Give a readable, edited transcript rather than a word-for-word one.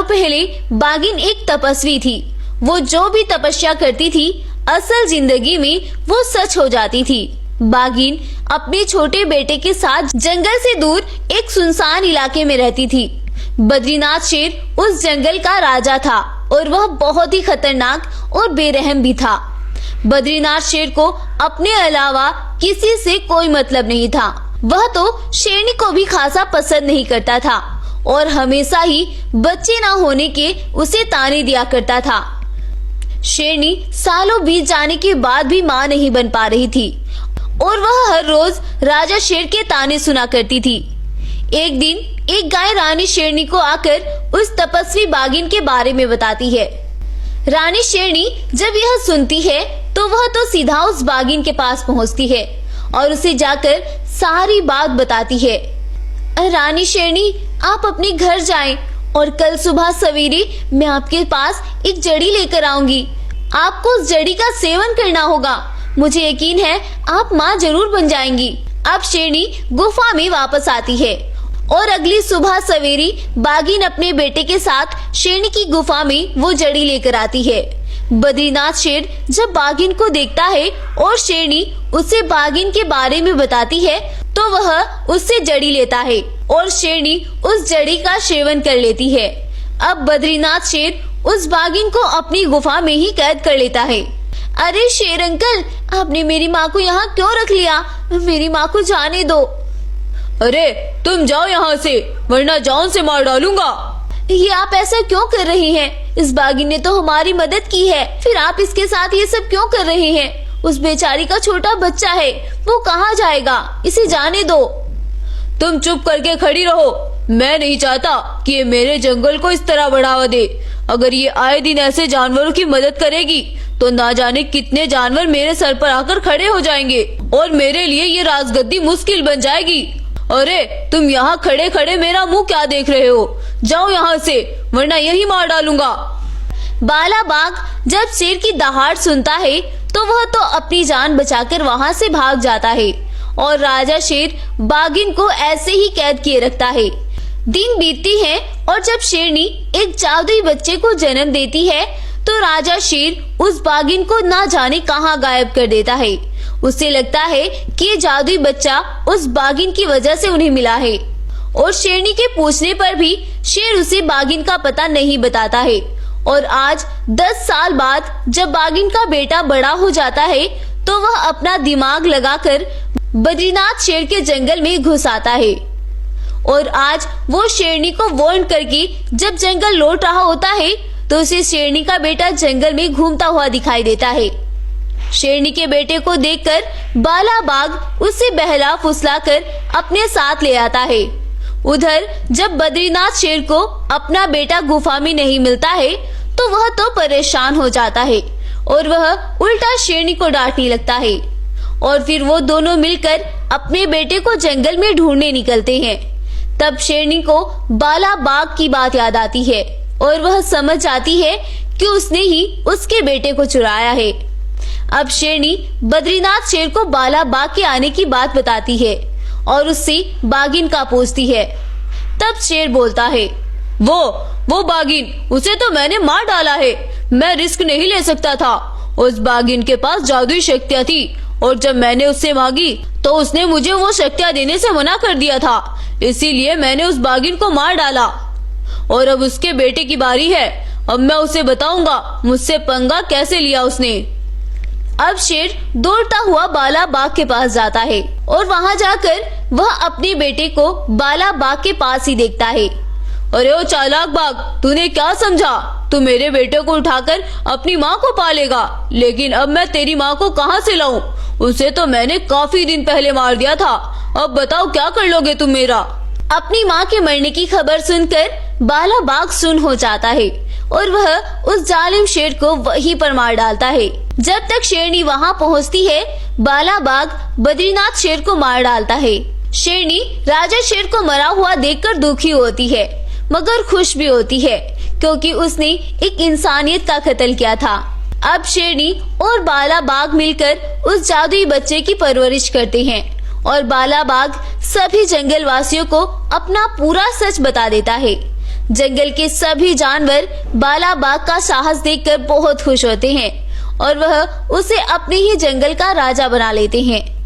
पहले बाघिन एक तपस्वी थी। वो जो भी तपस्या करती थी असल जिंदगी में वो सच हो जाती थी। बाघिन अपने छोटे बेटे के साथ जंगल से दूर एक सुनसान इलाके में रहती थी। बद्रीनाथ शेर उस जंगल का राजा था और वह बहुत ही खतरनाक और बेरहम भी था। बद्रीनाथ शेर को अपने अलावा किसी से कोई मतलब नहीं था। वह तो शेरनी को भी खासा पसंद नहीं करता था और हमेशा ही बच्चे ना होने के उसे ताने दिया करता था। शेरनी सालों बीत जाने के बाद भी मां नहीं बन पा रही थी और वह हर रोज राजा शेर के ताने सुना करती थी। एक दिन एक गाय रानी शेरनी को आकर उस तपस्वी बाघिन के बारे में बताती है। रानी शेरनी जब यह सुनती है तो वह तो सीधा उस बाघिन के पास पहुंचती है और उसे जाकर सारी बात बताती है। रानी शेरनी, आप अपने घर जाएं और कल सुबह सवेरे मैं आपके पास एक जड़ी लेकर आऊंगी। आपको उस जड़ी का सेवन करना होगा। मुझे यकीन है आप माँ जरूर बन जाएंगी। अब शेरनी गुफा में वापस आती है और अगली सुबह सवेरे बाघिन अपने बेटे के साथ शेरनी की गुफा में वो जड़ी लेकर आती है। बद्रीनाथ शेर जब बाघिन को देखता है और शेरनी उसे बाघिन के बारे में बताती है तो वह उससे जड़ी लेता है और शेरनी उस जड़ी का सेवन कर लेती है। अब बद्रीनाथ शेर उस बाघिन को अपनी गुफा में ही कैद कर लेता है। अरे शेर अंकल, आपने मेरी माँ को यहाँ क्यों रख लिया? मेरी माँ को जाने दो। अरे तुम जाओ यहाँ से, वरना जान से मार डालूंगा। ये आप ऐसा क्यों कर रही हैं? इस बाघिन ने तो हमारी मदद की है, फिर आप इसके साथ ये सब क्यों कर रहे हैं? उस बेचारी का छोटा बच्चा है, वो कहाँ जाएगा? इसे जाने दो। तुम चुप करके खड़ी रहो। मैं नहीं चाहता कि ये मेरे जंगल को इस तरह बढ़ावा दे। अगर ये आए दिन ऐसे जानवरों की मदद करेगी तो ना जाने कितने जानवर मेरे सर पर आकर खड़े हो जाएंगे और मेरे लिए ये राजगद्दी मुश्किल बन जाएगी। अरे तुम यहाँ खड़े खड़े मेरा मुंह क्या देख रहे हो? जाओ यहाँ से, वरना यही मार डालूंगा। बाला बाघ जब शेर की दहाड़ सुनता है तो वह तो अपनी जान बचाकर वहाँ से भाग जाता है और राजा शेर बाघिन को ऐसे ही कैद किए रखता है। दिन बीतती है और जब शेरनी एक जादुई बच्चे को जन्म देती है तो राजा शेर उस बाघिन को ना जाने कहाँ गायब कर देता है। उसे लगता है कि ये जादुई बच्चा उस बाघिन की वजह से उन्हें मिला है और शेरनी के पूछने पर भी शेर उसे बाघिन का पता नहीं बताता है। और आज 10 साल बाद जब बाघिन का बेटा बड़ा हो जाता है तो वह अपना दिमाग लगाकर बद्रीनाथ शेर के जंगल में घुस आता है और आज वो शेरनी को वार्न करके जब जंगल लौट रहा होता है तो उसे शेरनी का बेटा जंगल में घूमता हुआ दिखाई देता है। शेरनी के बेटे को देखकर बाला बाघ उसे बहला फुसलाकर अपने साथ ले आता है। उधर जब बद्रीनाथ शेर को अपना बेटा गुफा में नहीं मिलता है तो वह तो परेशान हो जाता है और वह उल्टा शेरनी को डांटने लगता है और फिर वो दोनों मिलकर अपने बेटे को जंगल में ढूंढने निकलते हैं। तब शेरनी को बाला बाघ की बात याद आती है और वह समझ जाती है कि उसने ही उसके बेटे को चुराया है। अब शेरनी बद्रीनाथ शेर को बाला बाघ के आने की बात बताती है और उससे बाघिन का पूछती है। तब शेर बोलता है, वो बाघिन, उसे तो मैंने मार डाला है। मैं रिस्क नहीं ले सकता था। उस बाघिन के पास जादुई शक्तियां थी और जब मैंने उससे मांगी तो उसने मुझे वो शक्तियां देने से मना कर दिया था। इसीलिए मैंने उस बाघिन को मार डाला और अब उसके बेटे की बारी है। अब मैं उसे बताऊंगा मुझसे पंगा कैसे लिया उसने। अब शेर दौड़ता हुआ बाला बाघ के पास जाता है और वहां जाकर वह अपने बेटे को बाला बाघ के पास ही देखता है। अरे ओ चालाक बाघ, तूने क्या समझा? तू मेरे बेटे को उठाकर अपनी माँ को पालेगा, लेकिन अब मैं तेरी माँ को कहाँ से लाऊं? उसे तो मैंने काफी दिन पहले मार दिया था। अब बताओ क्या कर लोगे तुम मेरा? अपनी माँ के मरने की खबर सुनकर बाला बाघ सुन्न हो जाता है और वह उस जालिम शेर को वहीं पर मार डालता है। जब तक शेरनी वहां पहुंचती है बाला बाघ बद्रीनाथ शेर को मार डालता है। शेरनी राजा शेर को मरा हुआ देखकर दुखी होती है मगर खुश भी होती है क्योंकि उसने एक इंसानियत का कत्ल किया था। अब शेरनी और बाला बाघ मिलकर उस जादुई बच्चे की परवरिश करते हैं और बाला बाघ सभी जंगल वासियों को अपना पूरा सच बता देता है। जंगल के सभी जानवर बाला बाघ का साहस देखकर बहुत खुश होते हैं और वह उसे अपने ही जंगल का राजा बना लेते हैं।